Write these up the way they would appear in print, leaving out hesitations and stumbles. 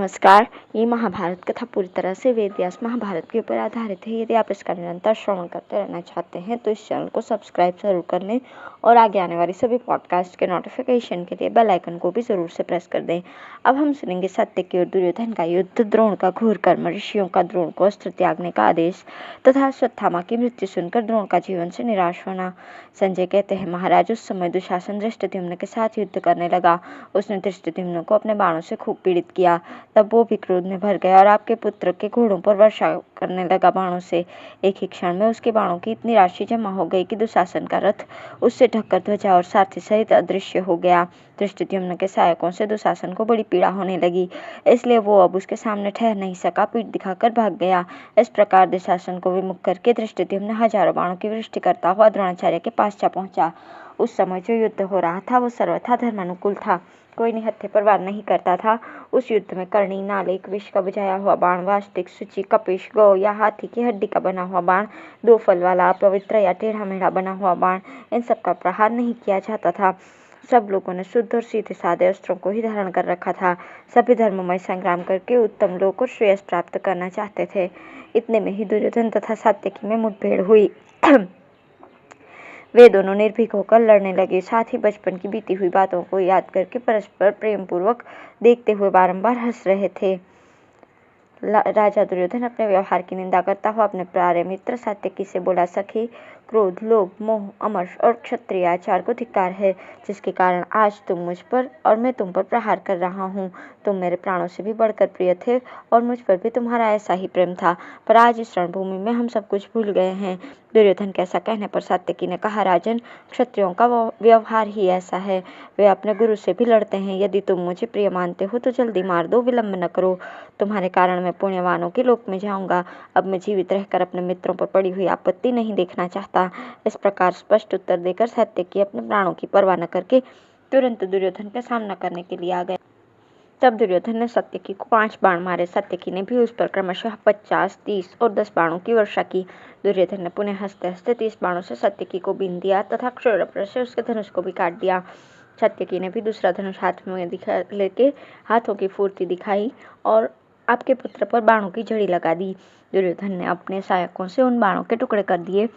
नमस्कार। ये महाभारत कथा पूरी तरह से वेद व्यास महाभारत के ऊपर आधारित है। यदि आप इसका निरंतर श्रवण करते रहना चाहते हैं तो इस चैनल को सब्सक्राइब जरूर कर लें और आगे आने वाली सभी पॉडकास्ट के नोटिफिकेशन के लिए बेल आइकन को भी जरूर से प्रेस कर दें। अब हम सुनेंगे सत्यकी और दुर्योधन का युद्ध, द्रोण का घोर कर्म, ऋषियों का द्रोण को अस्त्र त्यागने का आदेश तथा अश्वत्थामा की मृत्यु सुनकर द्रोण का जीवन से निराश होना। संजय कहते हैं, महाराज उस समय दुशासन धृष्टद्युम्न के साथ युद्ध करने लगा। उसने धृष्टद्युम्न को अपने बाणों से खूब पीड़ित किया। तब वो भी क्रोध में भर गया और आपके पुत्र के घोड़ों पर वर्षा करने लगा बाणों से। एक ही क्षण में उसके बाणों की इतनी राशि जमा हो गई कि दुशासन का रथ उससे ढककर ध्वजा और सारथी सहित अदृश्य हो गया। धृष्टद्युम्न के सहायकों से दुशासन को बड़ी पीड़ा होने लगी, इसलिए वो अब उसके सामने ठहर नहीं सका, पीठ दिखाकर भाग गया। इस प्रकार दुशासन को विमुख करके धृष्टद्युम्न हजारों बाणों की वृष्टि करता हुआ द्रोणाचार्य के पास जा पहुंचा। उस समय जो युद्ध हो रहा था वो सर्वथा धर्मानुकूल था। कोई निहत्थे पर वार नहीं करता था। उस युद्ध में कर्णी, नालेक, विष का बुझाया हुआ बाण, वास्तिक, सूची, कपिश, गौ या हाथी की हड्डी का बना हुआ बाण, दो फल वाला, अपवित्र या टेढ़ा मेढ़ा बना हुआ बाण, इन सब का प्रहार नहीं किया जाता था। सब लोगों ने शुद्ध और सीधे साधे अस्त्रों को ही धारण कर रखा था। सभी धर्ममय संग्राम करके उत्तम लोक और श्रेयस प्राप्त करना चाहते थे। इतने में ही दुर्योधन तथा सात्यकी में मुठभेड़ हुई। वे दोनों निर्भीक होकर लड़ने लगे, साथ ही बचपन की बीती हुई बातों को याद करके परस्पर प्रेम पूर्वक देखते हुए बारंबार हंस रहे थे। राजा दुर्योधन अपने व्यवहार की निंदा करता हुआ अपने प्यारे मित्र सात्यकी से बोला, सखी, क्रोध, लोभ, मोह, अमर्ष और क्षत्रिय आचार को धिक्कार है, जिसके कारण आज तुम मुझ पर और मैं तुम पर प्रहार कर रहा हूँ। तुम मेरे प्राणों से भी बढ़कर प्रिय थे और मुझ पर भी तुम्हारा ऐसा ही प्रेम था, पर आज इस रणभूमि में हम सब कुछ भूल गए हैं। दुर्योधन के ऐसा कहने पर सात्यकी ने कहा, राजन, क्षत्रियों का व्यवहार ही ऐसा है। वे अपने गुरु से भी लड़ते हैं। यदि तुम मुझे प्रिय मानते हो तो जल्दी मार दो, विलंब न करो। तुम्हारे कारण मैं पुण्यवानों के लोक में जाऊंगा। अब मैं जीवित रहकर अपने मित्रों पर पड़ी हुई आपत्ति नहीं देखना चाहता। इस प्रकार स्पष्ट उत्तर देकर सात्यकी अपने प्राणों की परवाह न करके तुरंत दुर्योधन का सामना करने के लिए आ गए। तब दुर्योधन ने सात्यकी को 5 बाण मारे। सात्यकी ने भी उस पर क्रमशः 50, 30 और 10 बाणों की वर्षा की। दुर्योधन ने पुनः हंसते हंसते 30 बाणों से सात्यकी को बींध दिया तथा क्षौरप्र से उसके धनुष को भी काट दिया। सात्यकी ने भी दूसरा धनुष हाथ में लेके हाथों की फुर्ती दिखाई और आपके पुत्र पर बाणों की झड़ी लगा दी। दुर्योधन ने अपने सहायकों से उन बाणों के टुकड़े कर दिए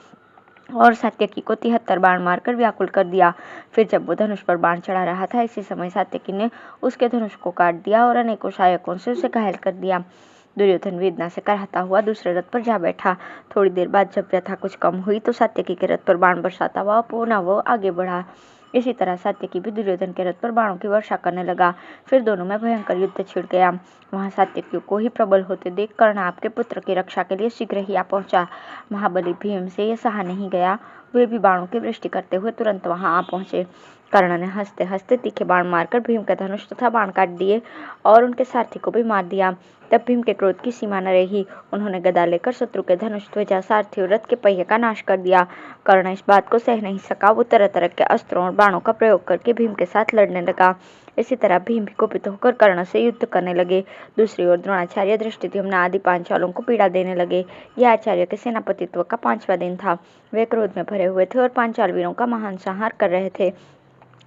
और सात्यकी को 73 बाण मारकर व्याकुल कर दिया। फिर जब वो धनुष पर बाण चढ़ा रहा था, इसी समय सात्यकी ने उसके धनुष को काट दिया और अनेकों सहायकों से उसे घायल कर दिया। दुर्योधन वेदना से कराहता हुआ दूसरे रथ पर जा बैठा। थोड़ी देर बाद जब व्यथा कुछ कम हुई तो सात्यकी के रथ पर बाण बरसाता हुआ पुनः वो आगे बढ़ा। इसी तरह सात्यकी भी दुर्योधन के रथ पर बाणों की वर्षा करने लगा। फिर दोनों में भयंकर युद्ध छिड़ गया। वहां सात्यकी को ही प्रबल होते देख कर्ण आपके पुत्र की रक्षा के लिए शीघ्र ही आ पहुंचा। महाबली भीम से यह सहा नहीं गया। वे भी बाणों की वृष्टि करते हुए तुरंत वहां आ पहुंचे। कर्ण ने हंसते हंसते तीखे बाण मारकर भीम के धनुष तथा बाण काट दिए और उनके सारथी को भी मार दिया। तब भीम के क्रोध की सीमा न रही। उन्होंने गदा लेकर शत्रु के धनुष, ध्वजा, सारथी और रथ के पहिए का नाश कर दिया। कर्ण इस बात को सह नहीं सका। वो तरह तरह के अस्त्रों और बाणों का प्रयोग करके भीम के साथ लड़ने लगा। इसी तरह भीम भी कुपित होकर कर्ण से युद्ध करने लगे। दूसरी ओर द्रोणाचार्य, धृष्टद्युम्न आदि पांचालों को पीड़ा देने लगे। यह आचार्य के सेनापतित्व का 5वां दिन था। वे क्रोध में भरे हुए थे और पांचाल वीरों का महान संहार कर रहे थे।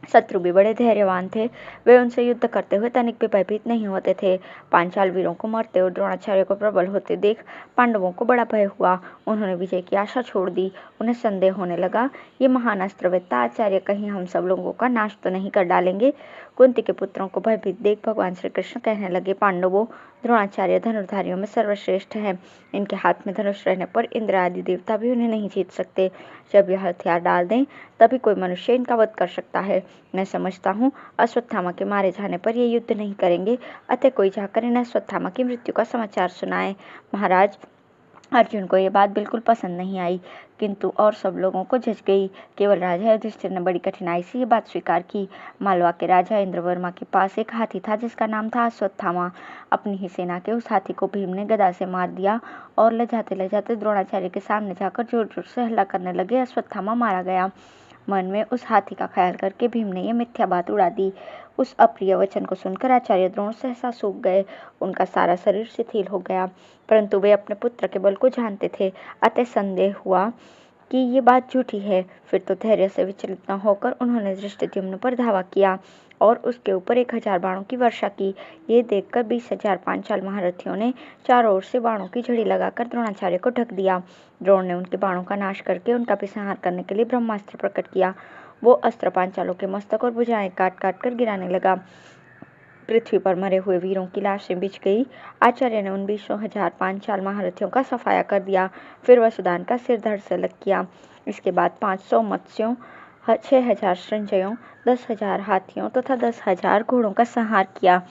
शत्रु भी बड़े धैर्यवान थे। वे उनसे युद्ध करते हुए तनिक भी भयभीत नहीं होते थे। पांचाल वीरों को मरते और द्रोणाचार्य को प्रबल होते देख पांडवों को बड़ा भय हुआ। उन्होंने विजय की आशा छोड़ दी। उन्हें संदेह होने लगा, ये महान अस्त्रवेत्ता आचार्य कहीं हम सब लोगों का नाश तो नहीं कर डालेंगे। कुंती के पुत्रों को भयभीत देख भगवान श्री कृष्ण कहने लगे, पांडवों, द्रोणाचार्य धनुर्धारियों में सर्वश्रेष्ठ है। इनके हाथ में धनुष रहने पर इंद्र आदि देवता भी उन्हें नहीं जीत सकते। जब यह हथियार डाल दें तभी कोई मनुष्य इनका वध कर सकता है। मैं समझता हूँ अश्वत्थामा के मारे जाने पर ये युद्ध नहीं करेंगे, अतः कोई जाकर इन्हें अश्वत्थामा की मृत्यु का समाचार सुनाए। महाराज, अर्जुन को ये बात बिल्कुल पसंद नहीं आई, किंतु और सब लोगों को जच गई। केवल राजा युधिष्ठिर ने बड़ी कठिनाई से ये बात स्वीकार की। मालवा के राजा इंद्रवर्मा के पास एक हाथी था जिसका नाम था अश्वत्थामा। अपनी ही सेना के उस हाथी को भीम ने गदा से मार दिया और ले जाते द्रोणाचार्य के सामने जाकर जोर जोर से हल्ला करने लगे, अश्वत्थामा मारा गया। मन में उस हाथी का ख्याल करके भीम ने यह मिथ्या बात उड़ा दी। उस अप्रिय वचन को सुनकर आचार्य द्रोण सहसा सूख गए। उनका सारा शरीर शिथिल हो गया, परंतु वे अपने पुत्र के बल को जानते थे, अतः संदेह हुआ कि ये बात झूठी है। फिर तो धैर्य से विचलित न होकर उन्होंने धृष्टद्युम्न पर धावा किया और उसके ऊपर 1000 बाणों की वर्षा की। ये देखकर 20,000 पांचाल महारथियों ने चारों ओर से बाणों की झड़ी लगाकर द्रोणाचार्य को ढक दिया। द्रोण ने उनके बाणों का नाश करके उनका भी संहार करने के लिए ब्रह्मास्त्र प्रकट किया। वो अस्त्र पांचालों के मस्तक और भुजाएं काट काट कर गिराने लगा। पृथ्वी पर मरे हुए वीरों की लाशें बिछ गई। आचार्य ने उन 20,000 पांचाल महारथियों का सफाया कर दिया। फिर वसुदान का सिर धड़ से अलग किया। इसके बाद 500 मत्स्यों, 6,000 संजयों, 10,000 हाथियों तथा 10,000 घोड़ों का संहार किया।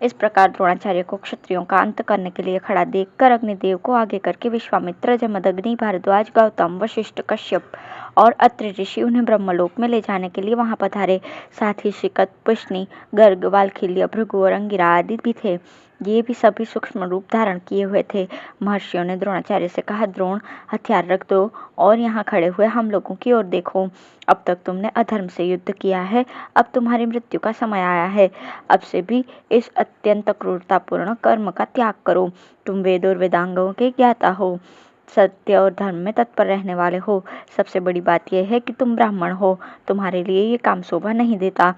इस प्रकार द्रोणाचार्य को क्षत्रियों का अंत करने के लिए खड़ा देखकर अग्निदेव को आगे करके विश्वामित्र, जमदग्नि, भारद्वाज, गौतम, वशिष्ठ, कश्यप और अत्रि ऋषि उन्हें ब्रह्मलोक में ले जाने के लिए वहां पधारे। साथ ही शिकत, पुष्णि, गर्ग, वाल्खिल्य, भृगु और अंगिरा आदि भी थे। ये भी सभी सूक्ष्म रूप धारण किए हुए थे। महर्षियों ने द्रोणाचार्य से कहा, द्रोण, हथियार रख दो और यहाँ खड़े हुए हम लोगों की ओर देखो। अब तक तुमने अधर्म से युद्ध किया है, अब तुम्हारी मृत्यु का समय आया है। अब से भी इस अत्यंत क्रूरतापूर्ण कर्म का त्याग करो। तुम वेद और वेदांगों के ज्ञाता हो, सत्य और धर्म में तत्पर रहने वाले हो। सबसे बड़ी बात यह है कि तुम ब्राह्मण हो। तुम्हारे लिए ये काम शोभा नहीं देता।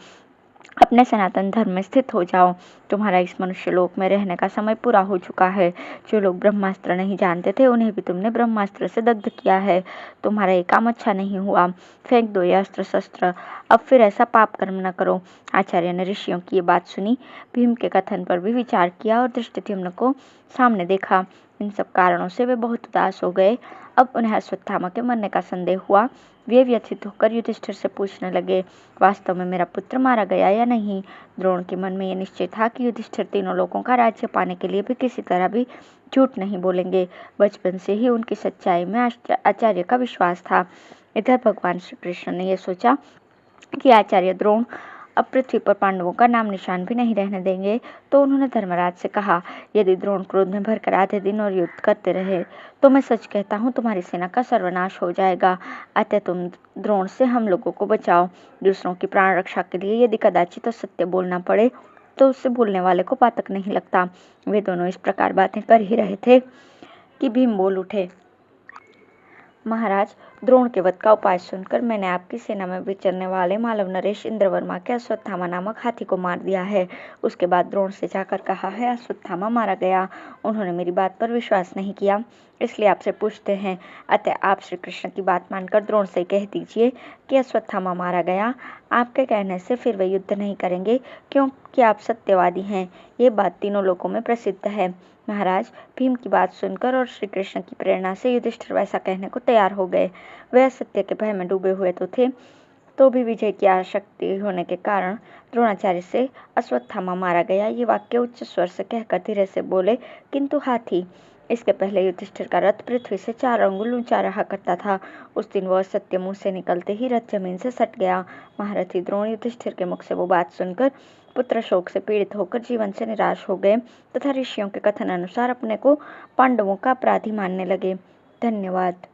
अपने सनातन धर्म में स्थित हो जाओ। तुम्हारा इस मनुष्य लोक में रहने का समय पूरा हो चुका है। जो लोग ब्रह्मास्त्र नहीं जानते थे उन्हें भी तुमने ब्रह्मास्त्र से दग्ध किया है। तुम्हारा ये काम अच्छा नहीं हुआ। फेंक दो ये अस्त्र शस्त्र। अब फिर ऐसा पाप कर्म न करो। आचार्य ने ऋषियों की ये बात सुनी। भीम के कथन पर भी विचार किया और धृष्टद्युम्न को सामने देखा। इन सब कारणों से वे बहुत उदास हो गए। अब उन्हें अश्वत्थामा के मरने का संदेह हुआ। वे व्यथित होकर युधिष्ठिर से पूछने लगे, वास्तव में मेरा पुत्र मारा गया या नहीं? द्रोण के मन में यह निश्चय था कि युधिष्ठिर तीनों लोगों का राज्य पाने के लिए भी किसी तरह भी झूठ नहीं बोलेंगे। बचपन से ही उनकी सच्चाई में आचार्य का विश्वास था। इधर भगवान श्री कृष्ण ने यह सोचा कि आचार्य द्रोण अब पृथ्वी पर पांडवों का नाम निशान भी नहीं रहने देंगे, तो उन्होंने धर्मराज से कहा, यदि द्रोण क्रोध में भरकर आधे दिन और युद्ध करते रहे तो मैं सच कहता हूँ तुम्हारी सेना का सर्वनाश हो जाएगा। अतः तुम द्रोण से हम लोगों को बचाओ। दूसरों की प्राण रक्षा के लिए यदि कदाचित तो सत्य बोलना पड़े तो उससे बोलने वाले को पातक नहीं लगता। वे दोनों इस प्रकार बातें कर ही रहे थे कि भीम बोल उठे, महाराज, द्रोण के वध का उपाय सुनकर मैंने आपकी सेना में विचरने वाले मालव नरेश इंद्रवर्मा के अश्वत्थामा नामक हाथी को मार दिया है। उसके बाद द्रोण से जाकर कहा है, अश्वत्थामा मारा गया। उन्होंने मेरी बात पर विश्वास नहीं किया, इसलिए आपसे पूछते हैं। अतः आप श्री कृष्ण की बात मानकर द्रोण से कह दीजिए कि अश्वत्थामा मारा गया। आपके कहने से फिर वे युद्ध नहीं करेंगे, क्योंकि आप सत्यवादी हैं। ये बात तीनों लोगों में प्रसिद्ध है। महाराज, भीम की बात सुनकर और श्री कृष्ण की प्रेरणा से युधिष्ठिर वैसा कहने को तैयार हो गए। वे सत्य के भय में डूबे हुए तो थे, तो भी विजय की आसक्ति होने के कारण द्रोणाचार्य से अश्वत्थामा मारा गया ये वाक्य उच्च स्वर से कहकर धीरे से बोले, किंतु हाथी। इसके पहले युधिष्ठिर का रथ पृथ्वी से 4 अंगुल ऊंचा रहा करता था। उस दिन वह सत्य मुंह से निकलते ही रथ जमीन से सट गया। महारथी द्रोण युधिष्ठिर के मुख से वो बात सुनकर पुत्र शोक से पीड़ित होकर जीवन से निराश हो गए तथा ऋषियों के कथन अनुसार अपने को पांडवों का अपराधी मानने लगे। धन्यवाद।